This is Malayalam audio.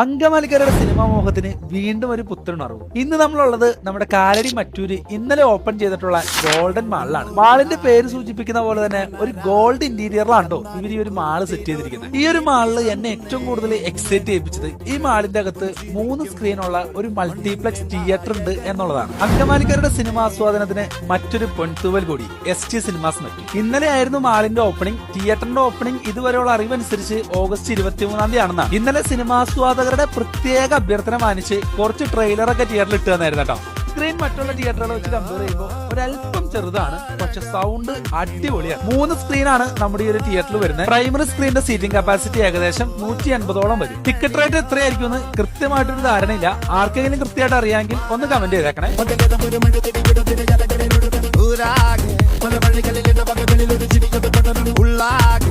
അങ്കമാലിക്കാരുടെ സിനിമാ മോഹത്തിന് വീണ്ടും ഒരു പുത്തനുണർവ്. ഇന്ന് നമ്മളുള്ളത് നമ്മുടെ കാലടി മറ്റൂര് ഇന്നലെ ഓപ്പൺ ചെയ്തിട്ടുള്ള ഗോൾഡൻ മാളിലാണ്. മാളിന്റെ പേര് സൂചിപ്പിക്കുന്ന പോലെ തന്നെ ഒരു ഗോൾഡ് ഇന്റീരിയറിലാണോ ഇവർ ഈ ഒരു മാള് സെറ്റ് ചെയ്തിരിക്കുന്നത്. ഈ ഒരു മാളില് എന്നെ ഏറ്റവും കൂടുതൽ എക്സൈറ്റ് ചെയ്യിപ്പിച്ചത് ഈ മാളിന്റെ അകത്ത് 3 സ്ക്രീനുള്ള ഒരു മൾട്ടിപ്ലക്സ് തിയേറ്റർ ഉണ്ട് എന്നുള്ളതാണ്. അങ്കമാലിക്കാരുടെ സിനിമാ ആസ്വാദനത്തിന് മറ്റൊരു പൊൻതൂവൽ കൂടി ST സിനിമാസ് മറ്റു. ഇന്നലെ ആയിരുന്നു മാളിന്റെ ഓപ്പണിംഗ്. തിയേറ്ററിന്റെ ഓപ്പണിംഗ് ഇതുവരെയുള്ള അറിവനുസരിച്ച് ഓഗസ്റ്റ് 23 ആണെന്നാണ്. ഇന്നലെ സിനിമാസ്വാദകരുടെ പ്രത്യേക അഭ്യർത്ഥന മാനിച്ച് കുറച്ച് ട്രെയിലറൊക്കെ തിയേറ്ററിൽ ഇട്ട് തന്നായിരുന്നു കേട്ടോ. സ്ക്രീൻ മറ്റുള്ള തിയേറ്ററുകളെ വെച്ച് കമ്പയർ ചെയ്യുമ്പോൾ ഒരല്പം ചെറുതാണ്, പക്ഷെ സൗണ്ട് അടിപൊളിയാണ്. 3 സ്ക്രീനാണ് നമ്മുടെ ഈ ഒരു തിയേറ്ററിൽ വരുന്നത്. പ്രൈമറി സ്ക്രീനിന്റെ സീറ്റിംഗ് കപ്പാസിറ്റി ഏകദേശം 180ഓളം വരും. ടിക്കറ്റ് റേറ്റ് എത്രയായിരിക്കും എന്ന് കൃത്യമായിട്ടൊരു ധാരണയില്ല. ആർക്കെങ്കിലും കൃത്യമായിട്ട് അറിയാമെങ്കിൽ ഒന്ന് കമന്റ് ചെയ്തേക്കണേ. ഉള്ളാകെ